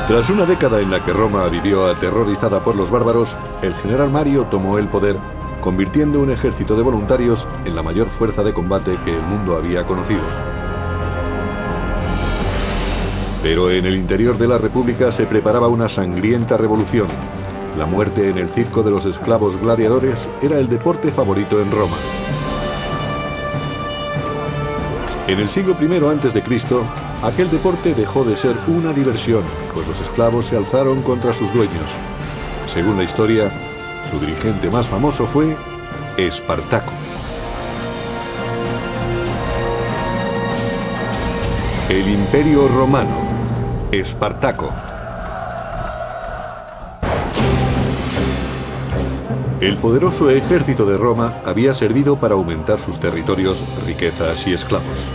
Tras una década en la que Roma vivió aterrorizada por los bárbaros, el general Mario tomó el poder, convirtiendo un ejército de voluntarios en la mayor fuerza de combate que el mundo había conocido. Pero en el interior de la República se preparaba una sangrienta revolución. La muerte en el circo de los esclavos gladiadores era el deporte favorito en Roma. En el siglo I a.C., aquel deporte dejó de ser una diversión, pues los esclavos se alzaron contra sus dueños. Según la historia, su dirigente más famoso fue Espartaco. El Imperio Romano, Espartaco. El poderoso ejército de Roma había servido para aumentar sus territorios, riquezas y esclavos.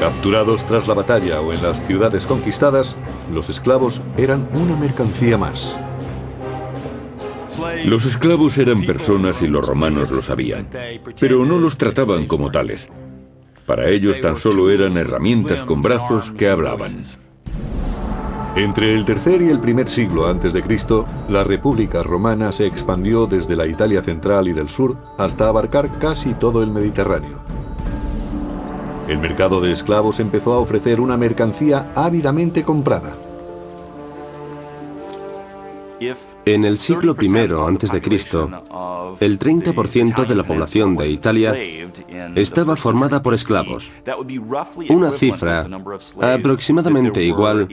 Capturados tras la batalla o en las ciudades conquistadas, los esclavos eran una mercancía más. Los esclavos eran personas y los romanos lo sabían, pero no los trataban como tales. Para ellos tan solo eran herramientas con brazos que hablaban. Entre el tercer y el primer siglo a.C., la República Romana se expandió desde la Italia central y del sur hasta abarcar casi todo el Mediterráneo. El mercado de esclavos empezó a ofrecer una mercancía ávidamente comprada. En el siglo I a.C., el 30% de la población de Italia estaba formada por esclavos, una cifra aproximadamente igual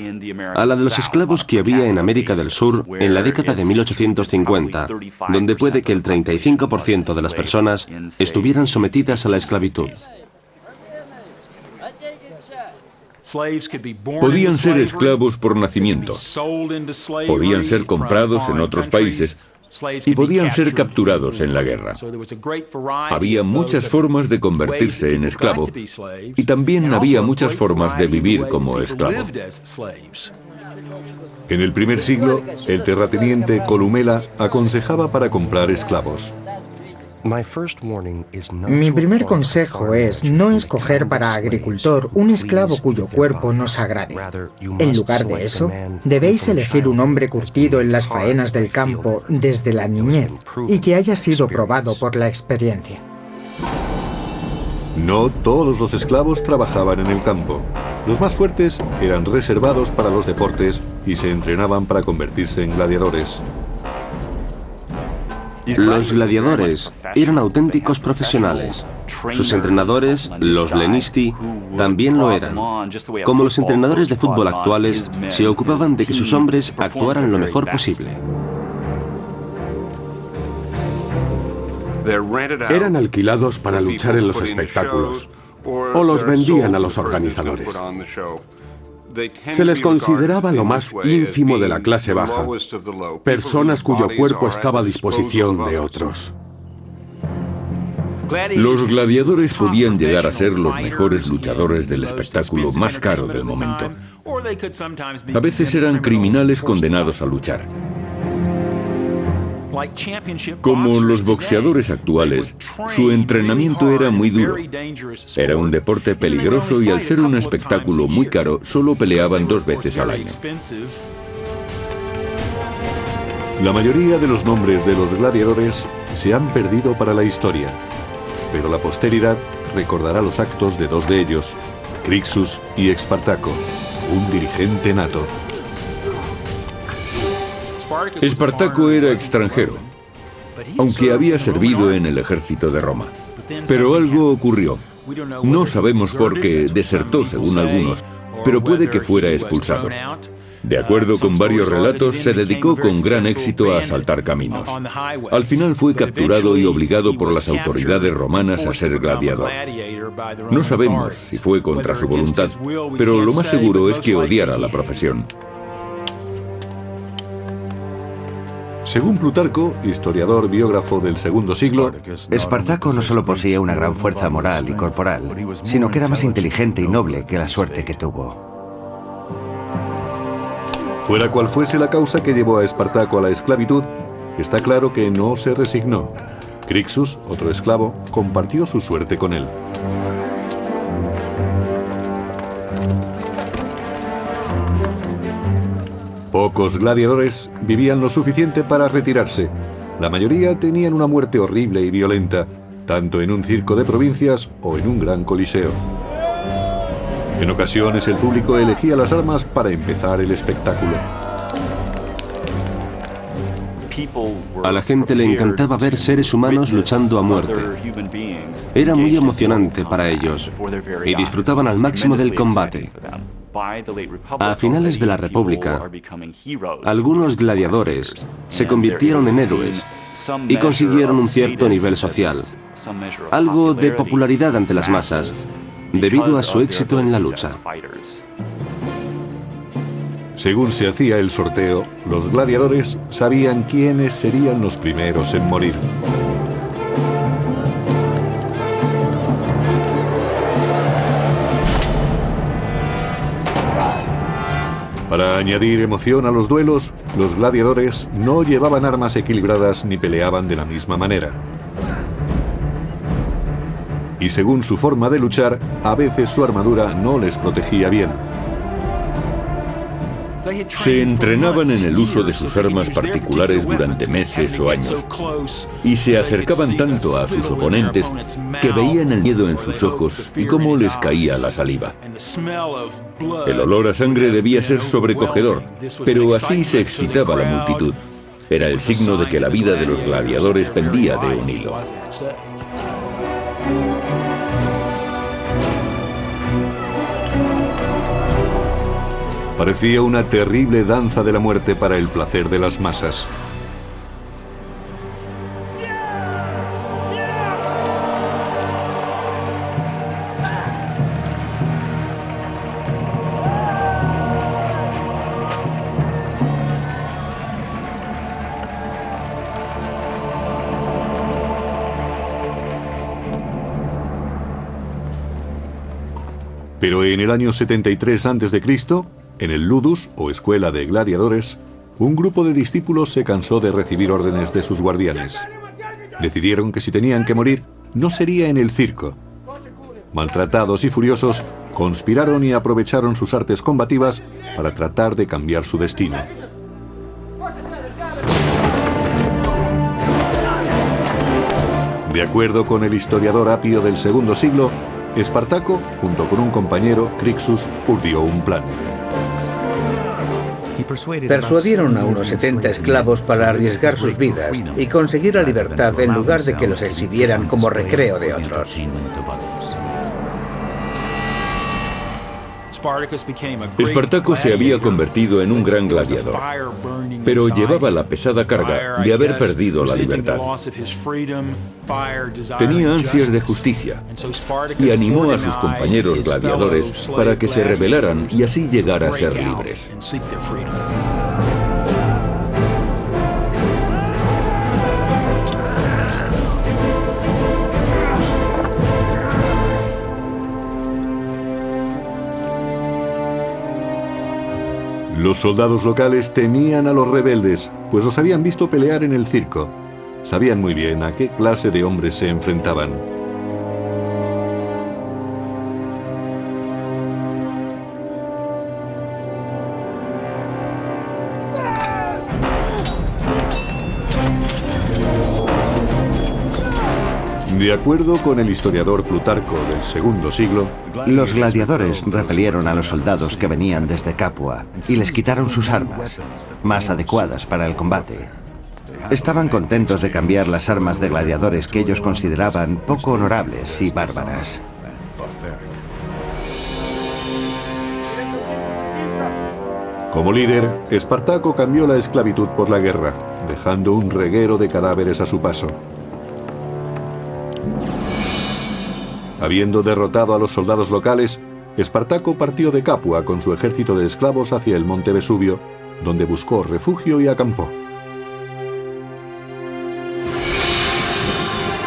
a la de los esclavos que había en América del Sur en la década de 1850, donde puede que el 35% de las personas estuvieran sometidas a la esclavitud. Podían ser esclavos por nacimiento, podían ser comprados en otros países y podían ser capturados en la guerra. Había muchas formas de convertirse en esclavo y también había muchas formas de vivir como esclavo. En el primer siglo, el terrateniente Columela aconsejaba para comprar esclavos. Mi primer consejo es no escoger para agricultor un esclavo cuyo cuerpo nos agrade. En lugar de eso, debéis elegir un hombre curtido en las faenas del campo desde la niñez y que haya sido probado por la experiencia. No todos los esclavos trabajaban en el campo. Los más fuertes eran reservados para los deportes y se entrenaban para convertirse en gladiadores. Los gladiadores eran auténticos profesionales. Sus entrenadores, los lenisti, también lo eran. Como los entrenadores de fútbol actuales, se ocupaban de que sus hombres actuaran lo mejor posible. Eran alquilados para luchar en los espectáculos, o los vendían a los organizadores. Se les consideraba lo más ínfimo de la clase baja, personas cuyo cuerpo estaba a disposición de otros. Los gladiadores podían llegar a ser los mejores luchadores del espectáculo más caro del momento. A veces eran criminales condenados a luchar. Como los boxeadores actuales, su entrenamiento era muy duro. Era un deporte peligroso y al ser un espectáculo muy caro, solo peleaban 2 veces al año. La mayoría de los nombres de los gladiadores se han perdido para la historia, pero la posteridad recordará los actos de 2 de ellos, Crixus y Espartaco, un dirigente nato. Espartaco era extranjero, aunque había servido en el ejército de Roma. Pero algo ocurrió. No sabemos por qué desertó, según algunos, pero puede que fuera expulsado. De acuerdo con varios relatos, se dedicó con gran éxito a asaltar caminos. Al final fue capturado y obligado por las autoridades romanas a ser gladiador. No sabemos si fue contra su voluntad, pero lo más seguro es que odiara la profesión. Según Plutarco, historiador biógrafo del segundo siglo, Espartaco no solo poseía una gran fuerza moral y corporal, sino que era más inteligente y noble que la suerte que tuvo. Fuera cual fuese la causa que llevó a Espartaco a la esclavitud, está claro que no se resignó. Crixus, otro esclavo, compartió su suerte con él. Pocos gladiadores vivían lo suficiente para retirarse. La mayoría tenían una muerte horrible y violenta, tanto en un circo de provincias o en un gran coliseo. En ocasiones el público elegía las armas para empezar el espectáculo. A la gente le encantaba ver seres humanos luchando a muerte. Era muy emocionante para ellos y disfrutaban al máximo del combate. A finales de la República, algunos gladiadores se convirtieron en héroes y consiguieron un cierto nivel social, algo de popularidad ante las masas, debido a su éxito en la lucha. Según se hacía el sorteo, los gladiadores sabían quiénes serían los primeros en morir. Para añadir emoción a los duelos, los gladiadores no llevaban armas equilibradas ni peleaban de la misma manera. Y según su forma de luchar, a veces su armadura no les protegía bien. Se entrenaban en el uso de sus armas particulares durante meses o años y se acercaban tanto a sus oponentes que veían el miedo en sus ojos y cómo les caía la saliva. El olor a sangre debía ser sobrecogedor, pero así se excitaba la multitud. Era el signo de que la vida de los gladiadores pendía de un hilo. Parecía una terrible danza de la muerte para el placer de las masas. Pero en el año 73 a.C., en el Ludus, o escuela de gladiadores, un grupo de discípulos se cansó de recibir órdenes de sus guardianes. Decidieron que si tenían que morir, no sería en el circo. Maltratados y furiosos, conspiraron y aprovecharon sus artes combativas para tratar de cambiar su destino. De acuerdo con el historiador Apio del segundo siglo, Espartaco, junto con un compañero, Crixus, urdió un plan. Persuadieron a unos 70 esclavos para arriesgar sus vidas y conseguir la libertad en lugar de que los exhibieran como recreo de otros. Espartaco se había convertido en un gran gladiador, pero llevaba la pesada carga de haber perdido la libertad. Tenía ansias de justicia y animó a sus compañeros gladiadores para que se rebelaran y así llegar a ser libres. Los soldados locales temían a los rebeldes, pues los habían visto pelear en el circo. Sabían muy bien a qué clase de hombres se enfrentaban. De acuerdo con el historiador Plutarco del segundo siglo, los gladiadores repelieron a los soldados que venían desde Capua y les quitaron sus armas, más adecuadas para el combate. Estaban contentos de cambiar las armas de gladiadores que ellos consideraban poco honorables y bárbaras. Como líder, Espartaco cambió la esclavitud por la guerra, dejando un reguero de cadáveres a su paso. Habiendo derrotado a los soldados locales, Espartaco partió de Capua con su ejército de esclavos hacia el monte Vesubio, donde buscó refugio y acampó.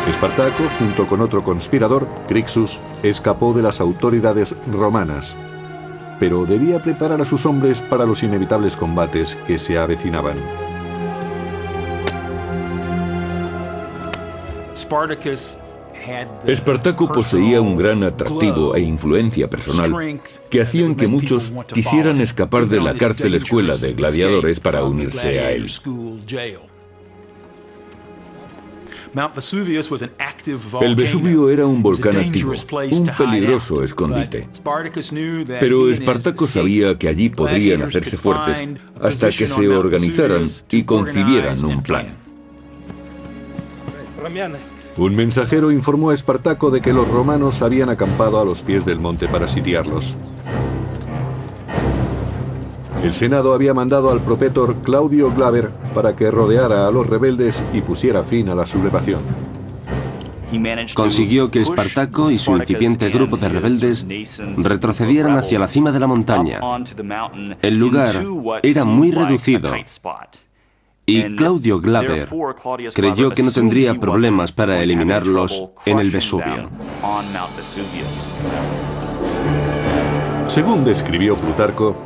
Espartaco, junto con otro conspirador, Crixus, escapó de las autoridades romanas, pero debía preparar a sus hombres para los inevitables combates que se avecinaban. Espartaco poseía un gran atractivo e influencia personal que hacían que muchos quisieran escapar de la cárcel escuela de gladiadores para unirse a él. El Vesubio era un volcán activo, un peligroso escondite. Pero Espartaco sabía que allí podrían hacerse fuertes hasta que se organizaran y concibieran un plan. Un mensajero informó a Espartaco de que los romanos habían acampado a los pies del monte para sitiarlos. El Senado había mandado al propetor Claudio Glaber para que rodeara a los rebeldes y pusiera fin a la sublevación. Consiguió que Espartaco y su incipiente grupo de rebeldes retrocedieran hacia la cima de la montaña. El lugar era muy reducido y Claudio Glaber creyó que no tendría problemas para eliminarlos en el Vesubio. Según describió Plutarco,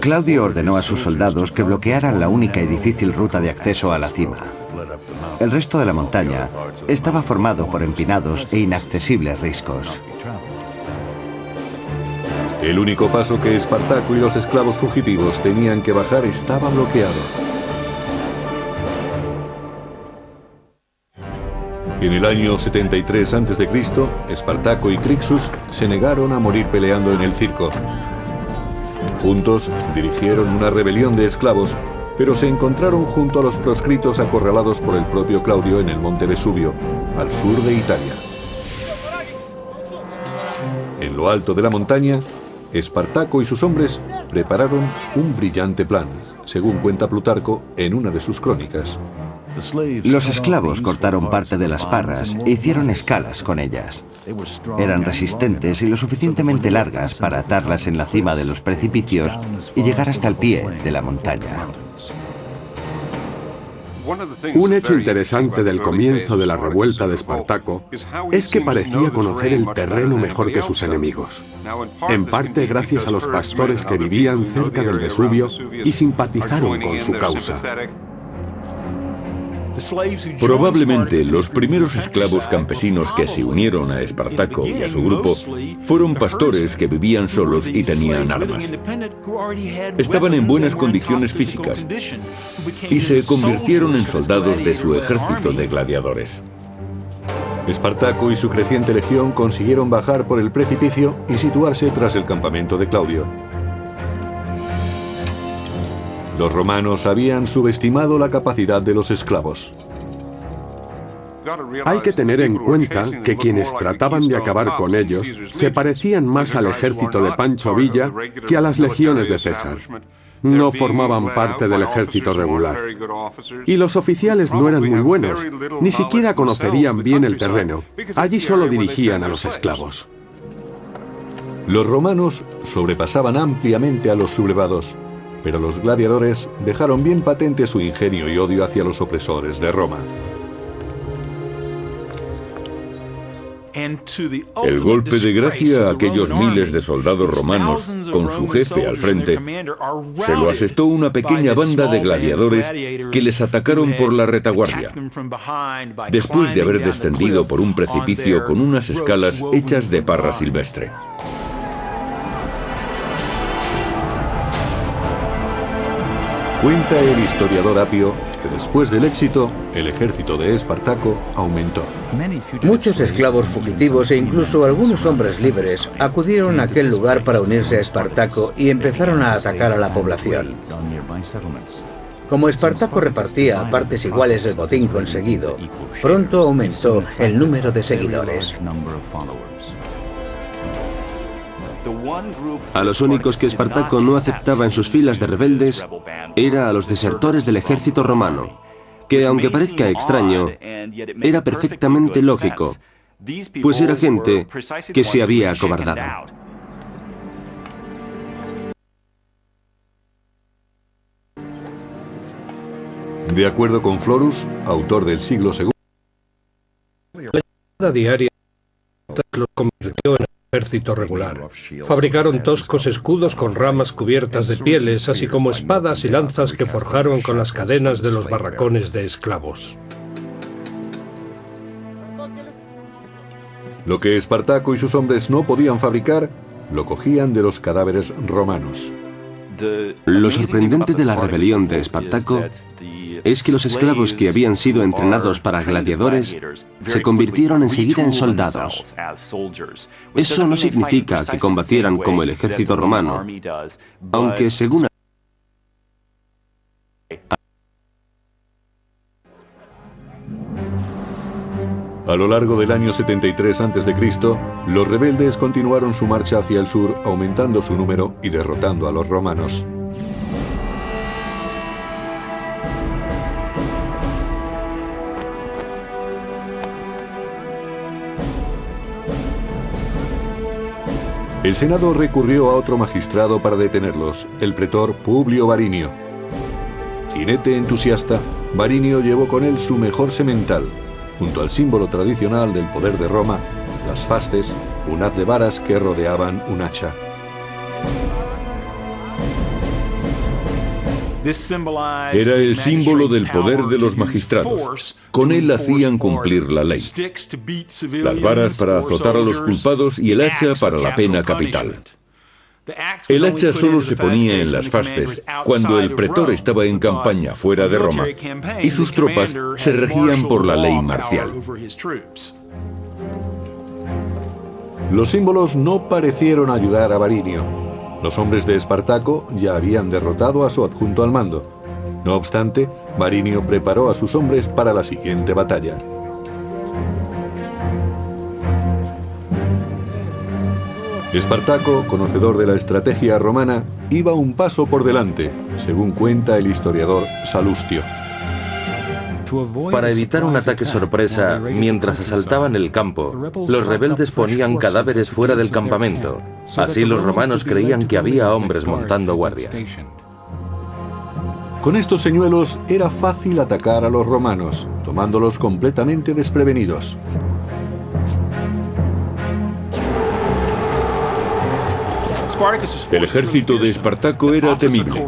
Claudio ordenó a sus soldados que bloquearan la única y difícil ruta de acceso a la cima. El resto de la montaña estaba formado por empinados e inaccesibles riscos. el único paso que Espartaco y los esclavos fugitivos tenían que bajar estaba bloqueado. En el año 73 a.C., Espartaco y Crixus se negaron a morir peleando en el circo. Juntos dirigieron una rebelión de esclavos, pero se encontraron junto a los proscritos acorralados por el propio Claudio en el monte Vesubio, al sur de Italia. En lo alto de la montaña, Espartaco y sus hombres prepararon un brillante plan, según cuenta Plutarco en una de sus crónicas. Los esclavos cortaron parte de las parras e hicieron escalas con ellas. Eran resistentes y lo suficientemente largas para atarlas en la cima de los precipicios y llegar hasta el pie de la montaña. Un hecho interesante del comienzo de la revuelta de Espartaco es que parecía conocer el terreno mejor que sus enemigos, en parte gracias a los pastores que vivían cerca del Vesubio y simpatizaron con su causa. Probablemente los primeros esclavos campesinos que se unieron a Espartaco y a su grupo fueron pastores que vivían solos y tenían armas. Estaban en buenas condiciones físicas y se convirtieron en soldados de su ejército de gladiadores. Espartaco y su creciente legión consiguieron bajar por el precipicio y situarse tras el campamento de Claudio. Los romanos habían subestimado la capacidad de los esclavos. Hay que tener en cuenta que quienes trataban de acabar con ellos se parecían más al ejército de Pancho Villa que a las legiones de César. No formaban parte del ejército regular. Y los oficiales no eran muy buenos, ni siquiera conocerían bien el terreno. Allí solo dirigían a los esclavos. Los romanos sobrepasaban ampliamente a los sublevados, pero los gladiadores dejaron bien patente su ingenio y odio hacia los opresores de Roma. El golpe de gracia a aquellos miles de soldados romanos, con su jefe al frente, se lo asestó una pequeña banda de gladiadores que les atacaron por la retaguardia, después de haber descendido por un precipicio con unas escalas hechas de parra silvestre. Cuenta el historiador Apio que después del éxito, el ejército de Espartaco aumentó. Muchos esclavos fugitivos e incluso algunos hombres libres acudieron a aquel lugar para unirse a Espartaco y empezaron a atacar a la población. Como Espartaco repartía a partes iguales el botín conseguido, pronto aumentó el número de seguidores. A los únicos que Espartaco no aceptaba en sus filas de rebeldes era a los desertores del ejército romano, que aunque parezca extraño, era perfectamente lógico, pues era gente que se había acobardado. De acuerdo con Florus, autor del siglo II, la diaria los convirtió en ejército regular. Fabricaron toscos escudos con ramas cubiertas de pieles, así como espadas y lanzas que forjaron con las cadenas de los barracones de esclavos. Lo que Espartaco y sus hombres no podían fabricar, lo cogían de los cadáveres romanos. Lo sorprendente de la rebelión de Espartaco es que los esclavos que habían sido entrenados para gladiadores se convirtieron enseguida en soldados. Eso no significa que combatieran como el ejército romano, aunque según A lo largo del año 73 a.C., los rebeldes continuaron su marcha hacia el sur, aumentando su número y derrotando a los romanos. El Senado recurrió a otro magistrado para detenerlos, el pretor Publio Varinio. Jinete entusiasta, Varinio llevó con él su mejor semental, junto al símbolo tradicional del poder de Roma, las fasces, un haz de varas que rodeaban un hacha. Era el símbolo del poder de los magistrados. Con él hacían cumplir la ley. Las varas para azotar a los culpados y el hacha para la pena capital. El hacha solo se ponía en las fasces cuando el pretor estaba en campaña fuera de Roma y sus tropas se regían por la ley marcial. Los símbolos no parecieron ayudar a Varinio. Los hombres de Espartaco ya habían derrotado a su adjunto al mando. No obstante, Varinio preparó a sus hombres para la siguiente batalla. Espartaco, conocedor de la estrategia romana, iba un paso por delante, según cuenta el historiador Salustio. Para evitar un ataque sorpresa mientras asaltaban el campo, los rebeldes ponían cadáveres fuera del campamento. Así los romanos creían que había hombres montando guardia. Con estos señuelos era fácil atacar a los romanos, tomándolos completamente desprevenidos. El ejército de Espartaco era temible.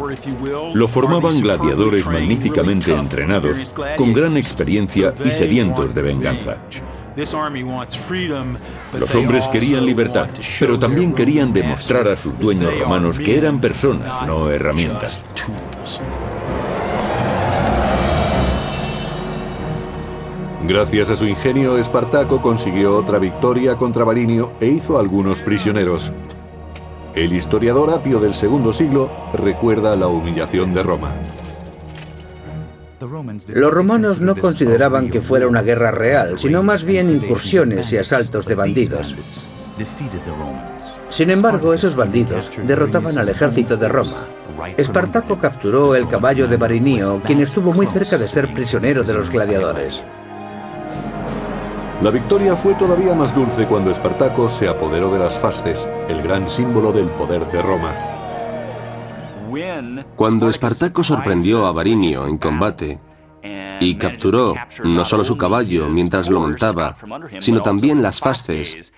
Lo formaban gladiadores magníficamente entrenados, con gran experiencia y sedientos de venganza. Los hombres querían libertad, pero también querían demostrar a sus dueños romanos que eran personas, no herramientas. Gracias a su ingenio, Espartaco consiguió otra victoria contra Varinio e hizo algunos prisioneros. El historiador Apio del segundo siglo recuerda la humillación de Roma. Los romanos no consideraban que fuera una guerra real, sino más bien incursiones y asaltos de bandidos. Sin embargo, esos bandidos derrotaban al ejército de Roma. Espartaco capturó el caballo de Varinio, quien estuvo muy cerca de ser prisionero de los gladiadores. La victoria fue todavía más dulce cuando Espartaco se apoderó de las fasces, el gran símbolo del poder de Roma. Cuando Espartaco sorprendió a Varinio en combate y capturó no solo su caballo mientras lo montaba, sino también las fasces,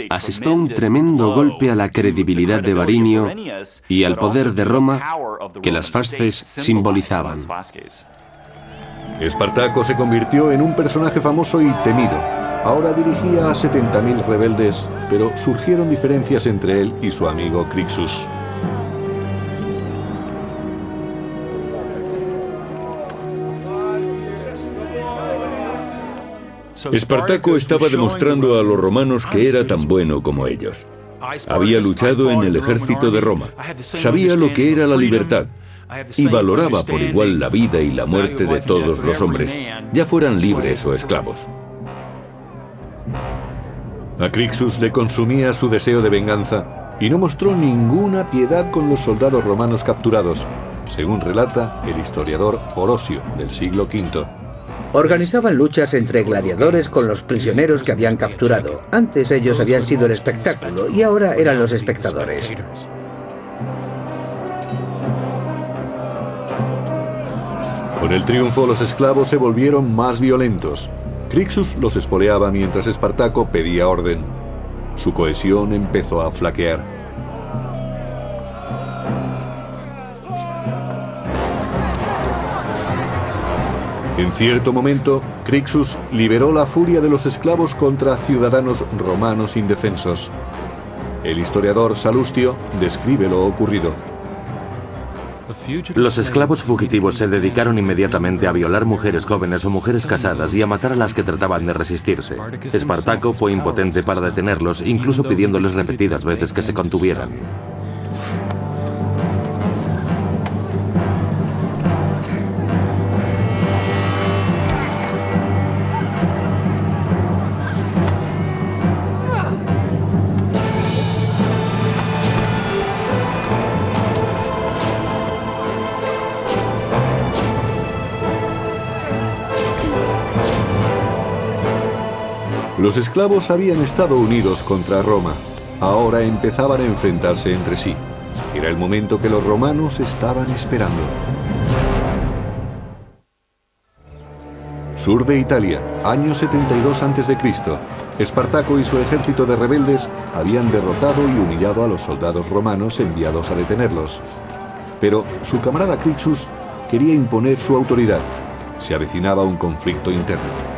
asestó un tremendo golpe a la credibilidad de Varinio y al poder de Roma que las fasces simbolizaban. Espartaco se convirtió en un personaje famoso y temido. Ahora dirigía a 70.000 rebeldes, pero surgieron diferencias entre él y su amigo Crixus. Espartaco estaba demostrando a los romanos que era tan bueno como ellos. Había luchado en el ejército de Roma, sabía lo que era la libertad y valoraba por igual la vida y la muerte de todos los hombres, ya fueran libres o esclavos. A Crixus le consumía su deseo de venganza y no mostró ninguna piedad con los soldados romanos capturados, según relata el historiador Orosio del siglo V. Organizaban luchas entre gladiadores con los prisioneros que habían capturado. Antes ellos habían sido el espectáculo y ahora eran los espectadores. Con el triunfo, los esclavos se volvieron más violentos. Crixus los espoleaba mientras Espartaco pedía orden. Su cohesión empezó a flaquear. En cierto momento, Crixus liberó la furia de los esclavos contra ciudadanos romanos indefensos. El historiador Salustio describe lo ocurrido. Los esclavos fugitivos se dedicaron inmediatamente a violar mujeres jóvenes o mujeres casadas y a matar a las que trataban de resistirse. Espartaco fue impotente para detenerlos, incluso pidiéndoles repetidas veces que se contuvieran. Los esclavos habían estado unidos contra Roma. Ahora empezaban a enfrentarse entre sí. Era el momento que los romanos estaban esperando. Sur de Italia, año 72 a.C. Espartaco y su ejército de rebeldes habían derrotado y humillado a los soldados romanos enviados a detenerlos. Pero su camarada Crixus quería imponer su autoridad. Se avecinaba un conflicto interno.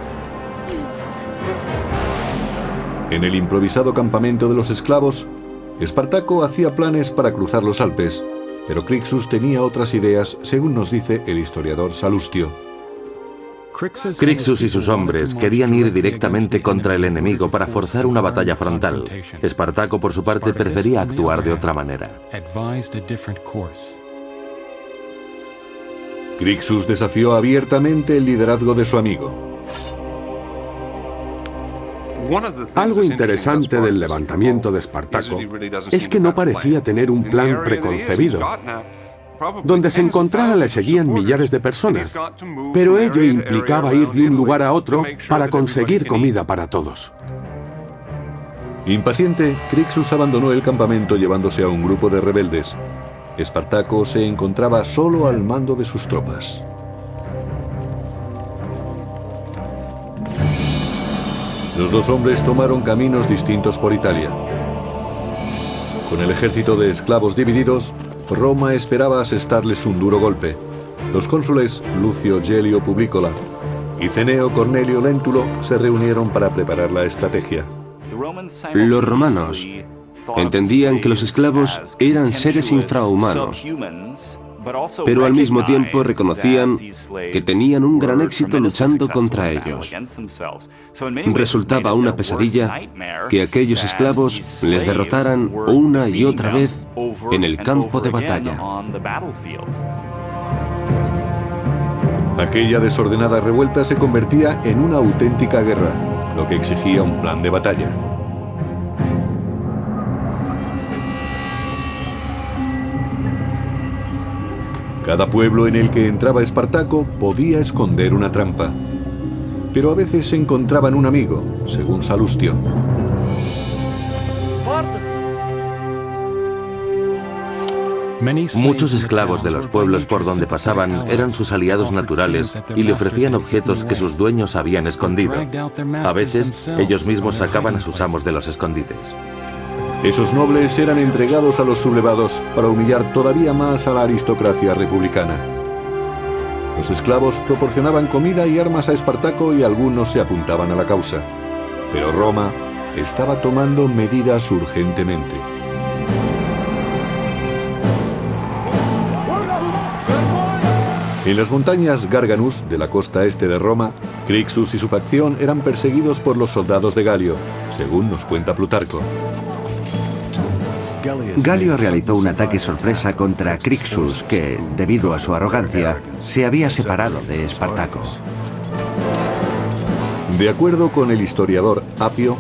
En el improvisado campamento de los esclavos, Espartaco hacía planes para cruzar los Alpes, pero Crixus tenía otras ideas, según nos dice el historiador Salustio. Crixus y sus hombres querían ir directamente contra el enemigo para forzar una batalla frontal. Espartaco, por su parte, prefería actuar de otra manera. Crixus desafió abiertamente el liderazgo de su amigo. Algo interesante del levantamiento de Espartaco es que no parecía tener un plan preconcebido. Donde se encontrara le seguían millares de personas, pero ello implicaba ir de un lugar a otro para conseguir comida para todos. Impaciente, Crixus abandonó el campamento llevándose a un grupo de rebeldes. Espartaco se encontraba solo al mando de sus tropas. Los dos hombres tomaron caminos distintos por Italia. Con el ejército de esclavos divididos, Roma esperaba asestarles un duro golpe. Los cónsules Lucio Gelio Publicola y Cneo Cornelio Lentulo se reunieron para preparar la estrategia. Los romanos entendían que los esclavos eran seres infrahumanos, pero al mismo tiempo reconocían que tenían un gran éxito luchando contra ellos. Resultaba una pesadilla que aquellos esclavos les derrotaran una y otra vez en el campo de batalla. Aquella desordenada revuelta se convertía en una auténtica guerra, lo que exigía un plan de batalla. Cada pueblo en el que entraba Espartaco podía esconder una trampa. Pero a veces se encontraban un amigo, según Salustio. Muchos esclavos de los pueblos por donde pasaban eran sus aliados naturales y le ofrecían objetos que sus dueños habían escondido. A veces, ellos mismos sacaban a sus amos de los escondites. Esos nobles eran entregados a los sublevados para humillar todavía más a la aristocracia republicana. Los esclavos proporcionaban comida y armas a Espartaco y algunos se apuntaban a la causa. Pero Roma estaba tomando medidas urgentemente. En las montañas Garganus, de la costa este de Roma, Crixus y su facción eran perseguidos por los soldados de Galio, según nos cuenta Plutarco. Galio realizó un ataque sorpresa contra Crixus que, debido a su arrogancia, se había separado de Espartaco. De acuerdo con el historiador Apio,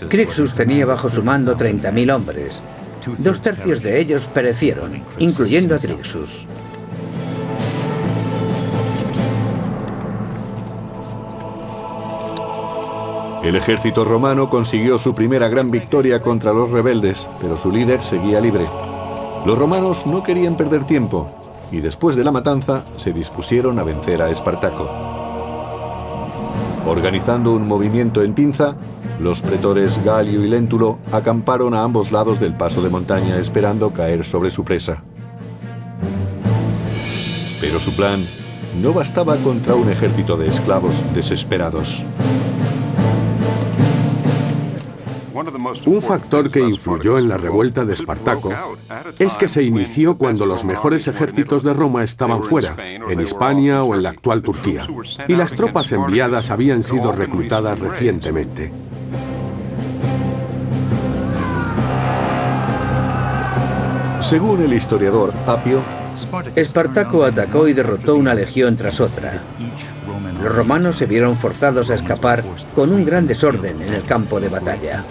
Crixus tenía bajo su mando 30.000 hombres. 2/3 de ellos perecieron, incluyendo a Crixus. el ejército romano consiguió su primera gran victoria contra los rebeldes, pero su líder seguía libre. Los romanos no querían perder tiempo, y después de la matanza se dispusieron a vencer a Espartaco. Organizando un movimiento en pinza, los pretores Galio y Lentulo acamparon a ambos lados del paso de montaña esperando caer sobre su presa. Pero su plan no bastaba contra un ejército de esclavos desesperados. Un factor que influyó en la revuelta de Espartaco es que se inició cuando los mejores ejércitos de Roma estaban fuera, en Hispania o en la actual Turquía, y las tropas enviadas habían sido reclutadas recientemente. Según el historiador Apio, Espartaco atacó y derrotó una legión tras otra. Los romanos se vieron forzados a escapar con un gran desorden en el campo de batalla.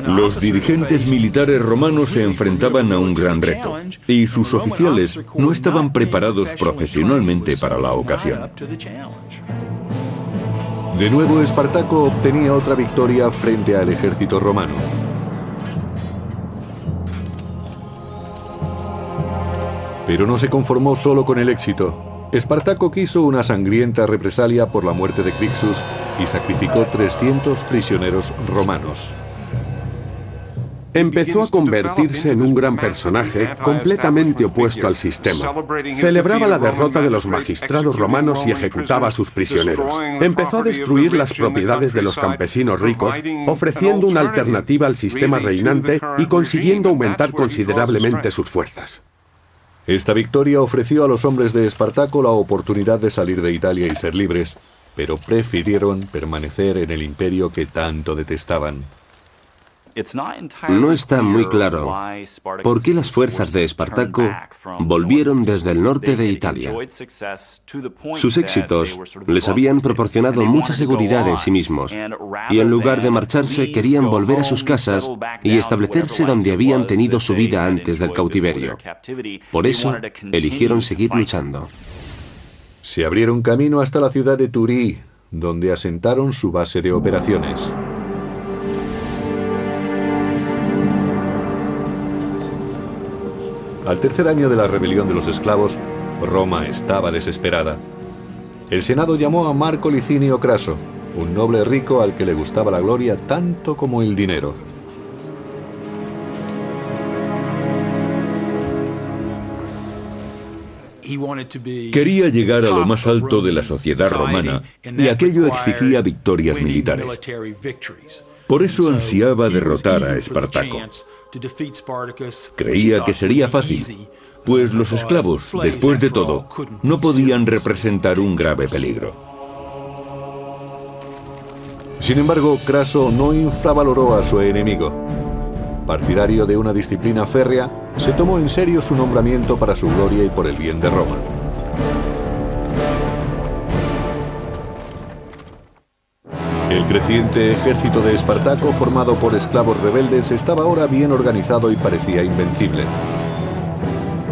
Los dirigentes militares romanos se enfrentaban a un gran reto, y sus oficiales no estaban preparados profesionalmente para la ocasión. De nuevo Espartaco obtenía otra victoria frente al ejército romano. Pero no se conformó solo con el éxito. Espartaco quiso una sangrienta represalia por la muerte de Crixus y sacrificó 300 prisioneros romanos. Empezó a convertirse en un gran personaje completamente opuesto al sistema. Celebraba la derrota de los magistrados romanos y ejecutaba a sus prisioneros. Empezó a destruir las propiedades de los campesinos ricos, ofreciendo una alternativa al sistema reinante y consiguiendo aumentar considerablemente sus fuerzas. Esta victoria ofreció a los hombres de Espartaco la oportunidad de salir de Italia y ser libres, pero prefirieron permanecer en el imperio que tanto detestaban. No está muy claro por qué las fuerzas de Espartaco volvieron desde el norte de Italia. Sus éxitos les habían proporcionado mucha seguridad en sí mismos, y en lugar de marcharse querían volver a sus casas y establecerse donde habían tenido su vida antes del cautiverio. Por eso, eligieron seguir luchando. Se abrieron camino hasta la ciudad de Turí, donde asentaron su base de operaciones. Al tercer año de la rebelión de los esclavos, Roma estaba desesperada. El Senado llamó a Marco Licinio Craso, un noble rico al que le gustaba la gloria tanto como el dinero. Quería llegar a lo más alto de la sociedad romana, y aquello exigía victorias militares. Por eso ansiaba derrotar a Espartaco. Creía que sería fácil, pues los esclavos, después de todo, no podían representar un grave peligro. Sin embargo, Craso no infravaloró a su enemigo. Partidario de una disciplina férrea, se tomó en serio su nombramiento para su gloria y por el bien de Roma. El creciente ejército de Espartaco, formado por esclavos rebeldes, estaba ahora bien organizado y parecía invencible.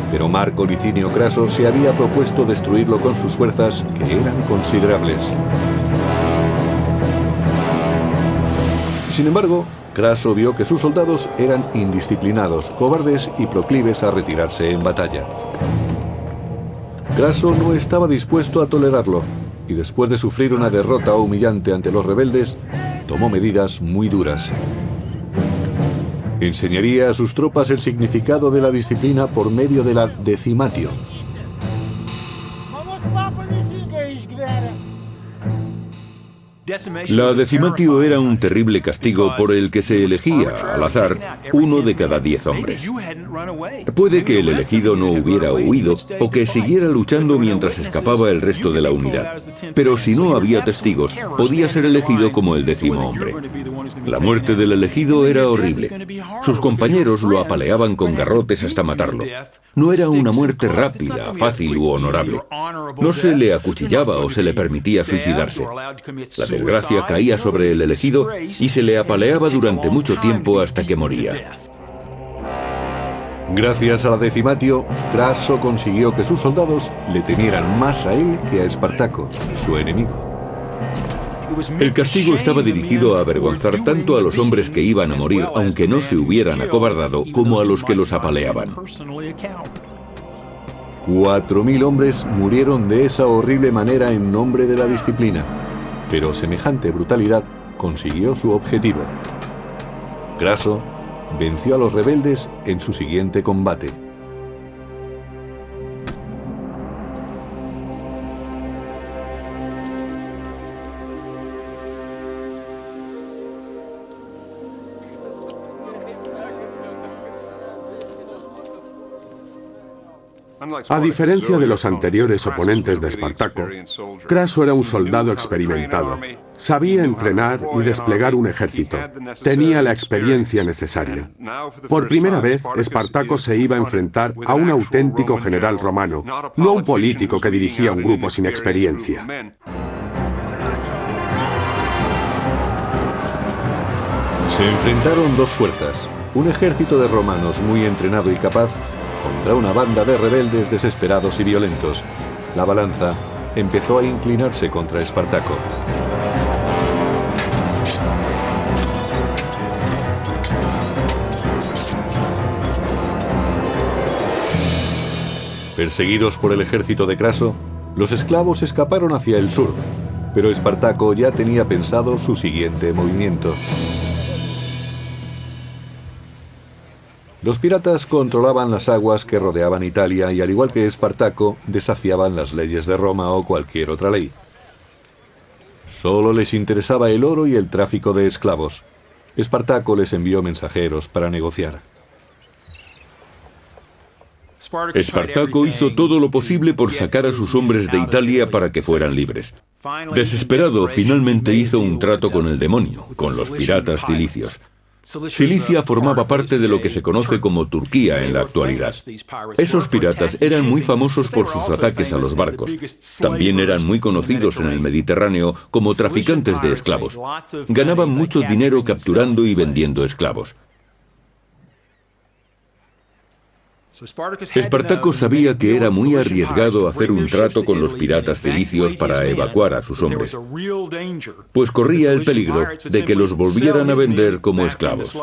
Pero Marco Licinio Craso se había propuesto destruirlo con sus fuerzas, que eran considerables. Sin embargo, Craso vio que sus soldados eran indisciplinados, cobardes y proclives a retirarse en batalla. Craso no estaba dispuesto a tolerarlo, y después de sufrir una derrota humillante ante los rebeldes, tomó medidas muy duras. Enseñaría a sus tropas el significado de la disciplina por medio de la decimatio. La decimatio era un terrible castigo por el que se elegía, al azar, 1 de cada 10 hombres. Puede que el elegido no hubiera huido o que siguiera luchando mientras escapaba el resto de la unidad. Pero si no había testigos, podía ser elegido como el 10º hombre. La muerte del elegido era horrible. Sus compañeros lo apaleaban con garrotes hasta matarlo. No era una muerte rápida, fácil u honorable. No se le acuchillaba o se le permitía suicidarse. La desgracia caía sobre el elegido y se le apaleaba durante mucho tiempo hasta que moría. Gracias a la decimatio, Craso consiguió que sus soldados le temieran más a él que a Espartaco, su enemigo. El castigo estaba dirigido a avergonzar tanto a los hombres que iban a morir, aunque no se hubieran acobardado, como a los que los apaleaban. 4000 hombres murieron de esa horrible manera en nombre de la disciplina, pero semejante brutalidad consiguió su objetivo. Craso venció a los rebeldes en su siguiente combate. A diferencia de los anteriores oponentes de Espartaco, Craso era un soldado experimentado. Sabía entrenar y desplegar un ejército. Tenía la experiencia necesaria. Por primera vez, Espartaco se iba a enfrentar a un auténtico general romano, no a un político que dirigía un grupo sin experiencia. Se enfrentaron dos fuerzas, un ejército de romanos muy entrenado y capaz contra una banda de rebeldes desesperados y violentos. La balanza empezó a inclinarse contra Espartaco. Perseguidos por el ejército de Craso, los esclavos escaparon hacia el sur, pero Espartaco ya tenía pensado su siguiente movimiento. Los piratas controlaban las aguas que rodeaban Italia y, al igual que Espartaco, desafiaban las leyes de Roma o cualquier otra ley. Solo les interesaba el oro y el tráfico de esclavos. Espartaco les envió mensajeros para negociar. Espartaco hizo todo lo posible por sacar a sus hombres de Italia para que fueran libres. Desesperado, finalmente hizo un trato con el demonio, con los piratas cilicios. Cilicia formaba parte de lo que se conoce como Turquía en la actualidad. Esos piratas eran muy famosos por sus ataques a los barcos. También eran muy conocidos en el Mediterráneo como traficantes de esclavos. Ganaban mucho dinero capturando y vendiendo esclavos. Espartaco sabía que era muy arriesgado hacer un trato con los piratas cilicios para evacuar a sus hombres, pues corría el peligro de que los volvieran a vender como esclavos.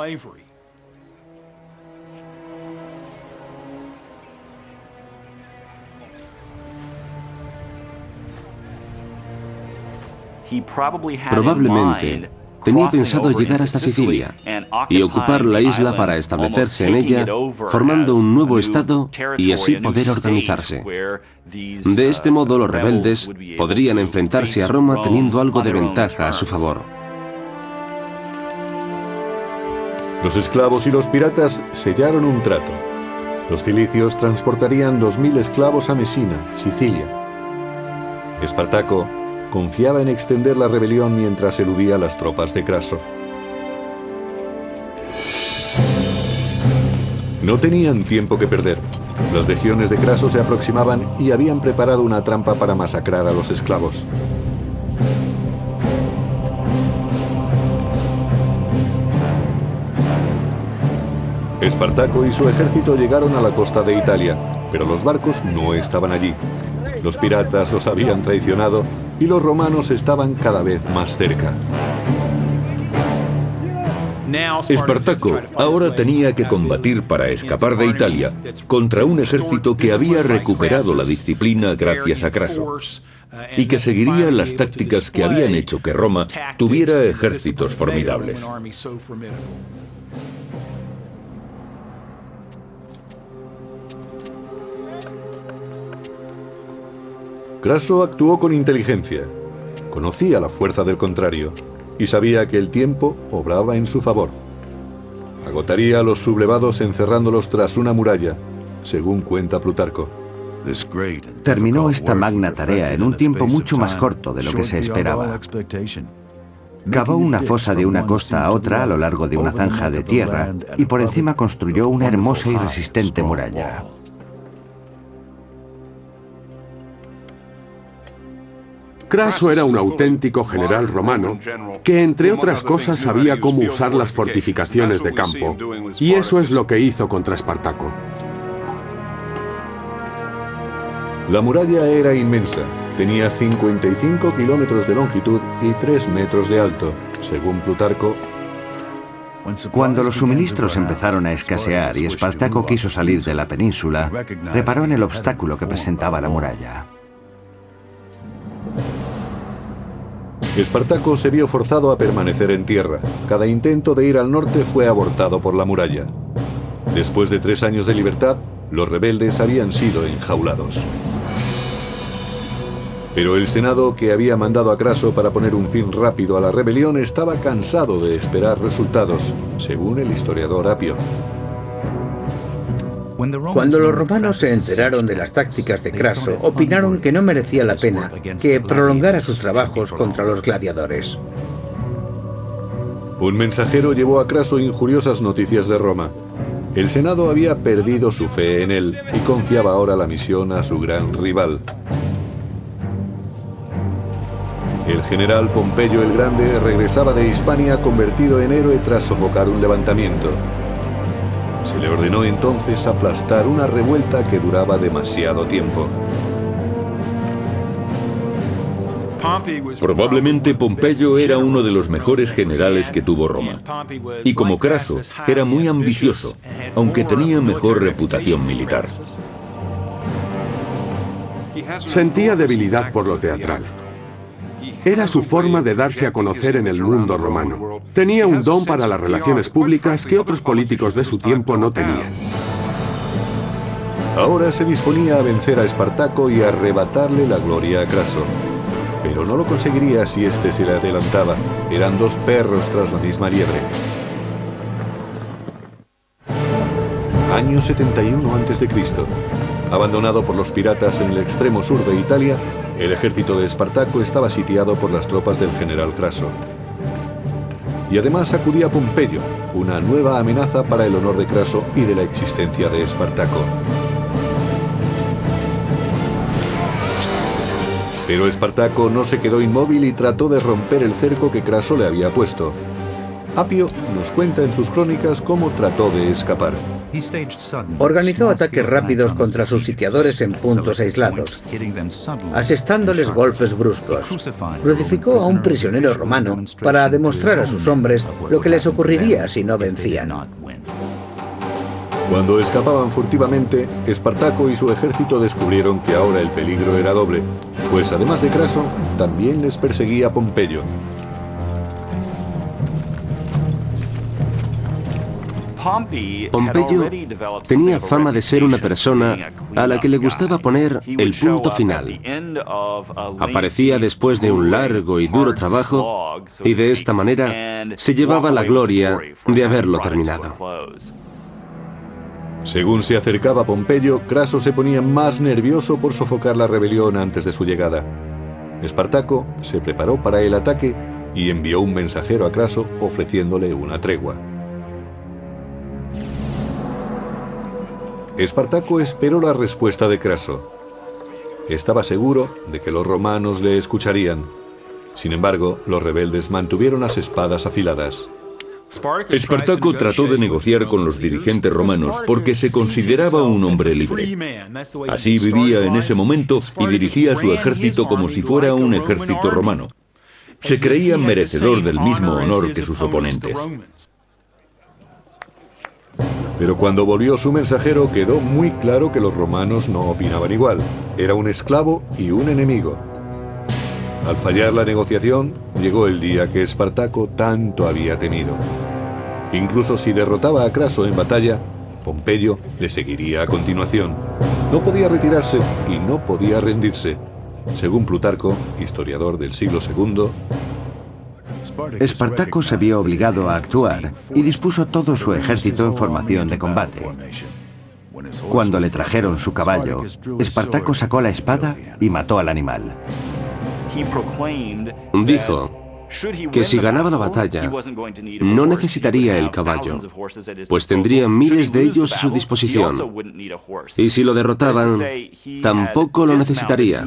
Probablemente tenía pensado llegar hasta Sicilia y ocupar la isla para establecerse en ella, formando un nuevo estado y así poder organizarse. De este modo, los rebeldes podrían enfrentarse a Roma teniendo algo de ventaja a su favor. Los esclavos y los piratas sellaron un trato. Los cilicios transportarían 2000 esclavos a Mesina, Sicilia. Espartaco confiaba en extender la rebelión mientras eludía a las tropas de Craso. No tenían tiempo que perder. Las legiones de Craso se aproximaban y habían preparado una trampa para masacrar a los esclavos. Espartaco y su ejército llegaron a la costa de Italia, pero los barcos no estaban allí. Los piratas los habían traicionado y los romanos estaban cada vez más cerca. Espartaco ahora tenía que combatir para escapar de Italia contra un ejército que había recuperado la disciplina gracias a Craso y que seguiría las tácticas que habían hecho que Roma tuviera ejércitos formidables. Craso actuó con inteligencia. Conocía la fuerza del contrario y sabía que el tiempo obraba en su favor. Agotaría a los sublevados encerrándolos tras una muralla, según cuenta Plutarco. Terminó esta magna tarea en un tiempo mucho más corto de lo que se esperaba. Cavó una fosa de una costa a otra a lo largo de una zanja de tierra y por encima construyó una hermosa y resistente muralla. Craso era un auténtico general romano que, entre otras cosas, sabía cómo usar las fortificaciones de campo, y eso es lo que hizo contra Espartaco. La muralla era inmensa. Tenía 55 kilómetros de longitud y 3 metros de alto, según Plutarco. Cuando los suministros empezaron a escasear y Espartaco quiso salir de la península, reparó en el obstáculo que presentaba la muralla. Espartaco se vio forzado a permanecer en tierra. Cada intento de ir al norte fue abortado por la muralla. Después de 3 años de libertad, los rebeldes habían sido enjaulados. Pero el Senado, que había mandado a Craso para poner un fin rápido a la rebelión, estaba cansado de esperar resultados, según el historiador Apio. Cuando los romanos se enteraron de las tácticas de Craso, opinaron que no merecía la pena que prolongara sus trabajos contra los gladiadores. Un mensajero llevó a Craso injuriosas noticias de Roma. El Senado había perdido su fe en él y confiaba ahora la misión a su gran rival. El general Pompeyo el Grande regresaba de Hispania convertido en héroe tras sofocar un levantamiento. Se le ordenó entonces aplastar una revuelta que duraba demasiado tiempo. Probablemente Pompeyo era uno de los mejores generales que tuvo Roma. Y como Craso, era muy ambicioso, aunque tenía mejor reputación militar. Sentía debilidad por lo teatral. Era su forma de darse a conocer en el mundo romano. Tenía un don para las relaciones públicas que otros políticos de su tiempo no tenían. Ahora se disponía a vencer a Espartaco y a arrebatarle la gloria a Craso. Pero no lo conseguiría si éste se le adelantaba. Eran 2 perros tras la misma liebre. Año 71 a.C. Abandonado por los piratas en el extremo sur de Italia, el ejército de Espartaco estaba sitiado por las tropas del general Craso. Y además acudía Pompeyo, una nueva amenaza para el honor de Craso y de la existencia de Espartaco. Pero Espartaco no se quedó inmóvil y trató de romper el cerco que Craso le había puesto. Apio nos cuenta en sus crónicas cómo trató de escapar. Organizó ataques rápidos contra sus sitiadores en puntos aislados, asestándoles golpes bruscos. Crucificó a un prisionero romano para demostrar a sus hombres lo que les ocurriría si no vencían. Cuando escapaban furtivamente, Espartaco y su ejército descubrieron que ahora el peligro era doble, pues además de Craso, también les perseguía Pompeyo. Pompeyo tenía fama de ser una persona a la que le gustaba poner el punto final. Aparecía después de un largo y duro trabajo y de esta manera se llevaba la gloria de haberlo terminado. Según se acercaba Pompeyo, Craso se ponía más nervioso por sofocar la rebelión antes de su llegada. Espartaco se preparó para el ataque y envió un mensajero a Craso ofreciéndole una tregua. Espartaco esperó la respuesta de Craso. Estaba seguro de que los romanos le escucharían. Sin embargo, los rebeldes mantuvieron las espadas afiladas. Espartaco trató de negociar con los dirigentes romanos porque se consideraba un hombre libre. Así vivía en ese momento y dirigía su ejército como si fuera un ejército romano. Se creía merecedor del mismo honor que sus oponentes. Pero cuando volvió su mensajero quedó muy claro que los romanos no opinaban igual. Era un esclavo y un enemigo. Al fallar la negociación, llegó el día que Espartaco tanto había temido. Incluso si derrotaba a Craso en batalla, Pompeyo le seguiría a continuación. No podía retirarse y no podía rendirse. Según Plutarco, historiador del siglo II, Espartaco se vio obligado a actuar y dispuso todo su ejército en formación de combate. Cuando le trajeron su caballo, Espartaco sacó la espada y mató al animal. Dijo que si ganaba la batalla, no necesitaría el caballo, pues tendría miles de ellos a su disposición. Y si lo derrotaban, tampoco lo necesitaría.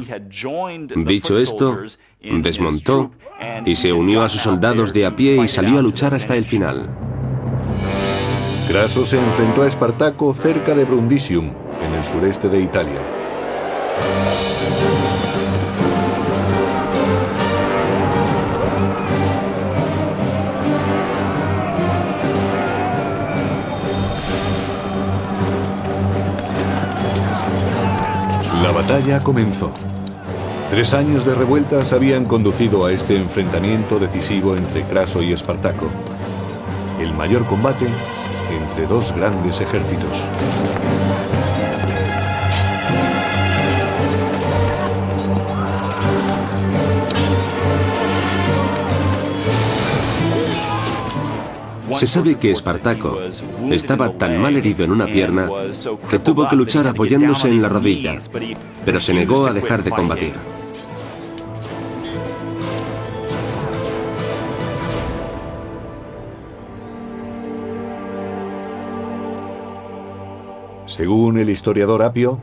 Dicho esto, desmontó y se unió a sus soldados de a pie y salió a luchar hasta el final. Craso se enfrentó a Espartaco cerca de Brundisium, en el sureste de Italia. La batalla comenzó. 3 años de revueltas habían conducido a este enfrentamiento decisivo entre Craso y Espartaco, el mayor combate entre dos grandes ejércitos. Se sabe que Espartaco estaba tan mal herido en una pierna que tuvo que luchar apoyándose en la rodilla, pero se negó a dejar de combatir. Según el historiador Apio,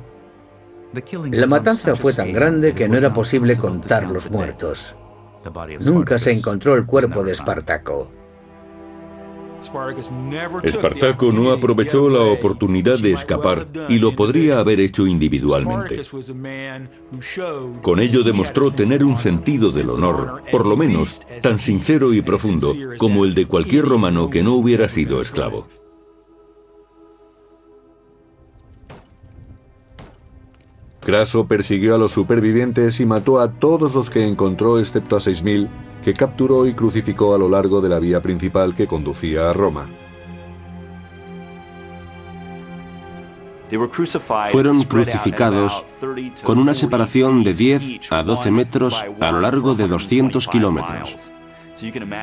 la matanza fue tan grande que no era posible contar los muertos. Nunca se encontró el cuerpo de Espartaco. Espartaco no aprovechó la oportunidad de escapar y lo podría haber hecho individualmente. Con ello demostró tener un sentido del honor, por lo menos tan sincero y profundo como el de cualquier romano que no hubiera sido esclavo. Craso persiguió a los supervivientes y mató a todos los que encontró excepto a 6.000, que capturó y crucificó a lo largo de la vía principal que conducía a Roma. Fueron crucificados con una separación de 10 a 12 metros a lo largo de 200 kilómetros.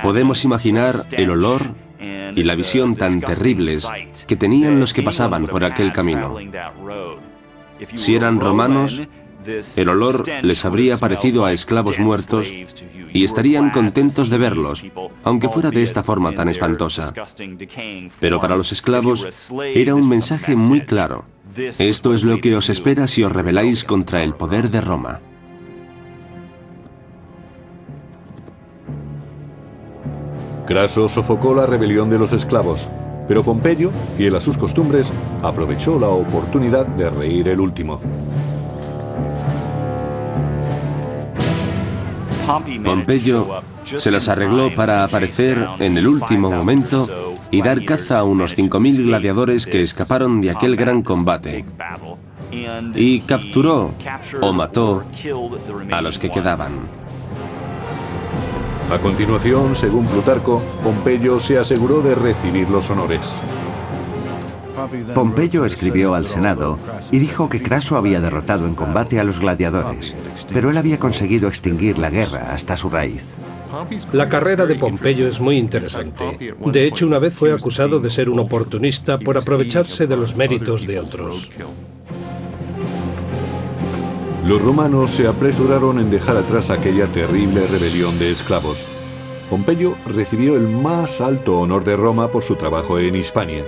Podemos imaginar el olor y la visión tan terribles que tenían los que pasaban por aquel camino. Si eran romanos, el olor les habría parecido a esclavos muertos y estarían contentos de verlos, aunque fuera de esta forma tan espantosa. Pero para los esclavos era un mensaje muy claro. Esto es lo que os espera si os rebeláis contra el poder de Roma. Craso sofocó la rebelión de los esclavos, pero Pompeyo, fiel a sus costumbres, aprovechó la oportunidad de reír el último. Pompeyo se las arregló para aparecer en el último momento y dar caza a unos 5.000 gladiadores que escaparon de aquel gran combate, y capturó o mató a los que quedaban. A continuación, según Plutarco, Pompeyo se aseguró de recibir los honores. Pompeyo escribió al Senado y dijo que Craso había derrotado en combate a los gladiadores, pero él había conseguido extinguir la guerra hasta su raíz. La carrera de Pompeyo es muy interesante. De hecho, una vez fue acusado de ser un oportunista por aprovecharse de los méritos de otros. Los romanos se apresuraron en dejar atrás aquella terrible rebelión de esclavos. Pompeyo recibió el más alto honor de Roma por su trabajo en Hispania.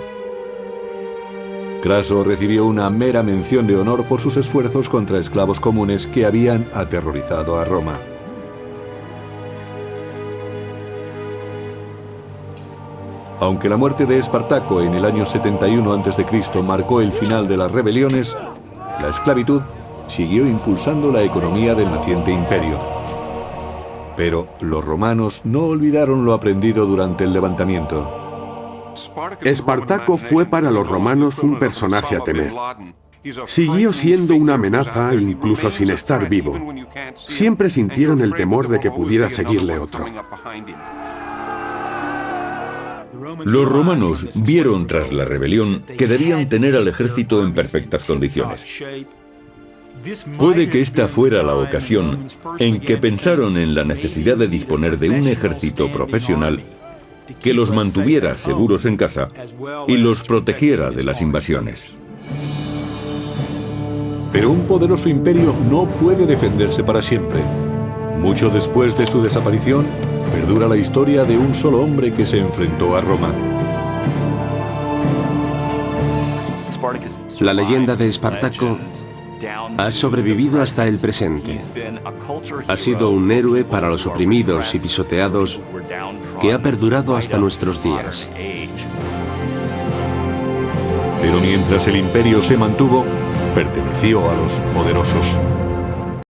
Craso recibió una mera mención de honor por sus esfuerzos contra esclavos comunes que habían aterrorizado a Roma. Aunque la muerte de Espartaco en el año 71 a.C. marcó el final de las rebeliones, la esclavitud siguió impulsando la economía del naciente imperio. Pero los romanos no olvidaron lo aprendido durante el levantamiento. Espartaco fue para los romanos un personaje a temer. Siguió siendo una amenaza incluso sin estar vivo. Siempre sintieron el temor de que pudiera seguirle otro. Los romanos vieron tras la rebelión que debían tener al ejército en perfectas condiciones. Puede que esta fuera la ocasión en que pensaron en la necesidad de disponer de un ejército profesional que los mantuviera seguros en casa y los protegiera de las invasiones. Pero un poderoso imperio no puede defenderse para siempre. Mucho después de su desaparición, perdura la historia de un solo hombre que se enfrentó a Roma. La leyenda de Espartaco ha sobrevivido hasta el presente. Ha sido un héroe para los oprimidos y pisoteados que ha perdurado hasta nuestros días. Pero mientras el imperio se mantuvo, perteneció a los poderosos.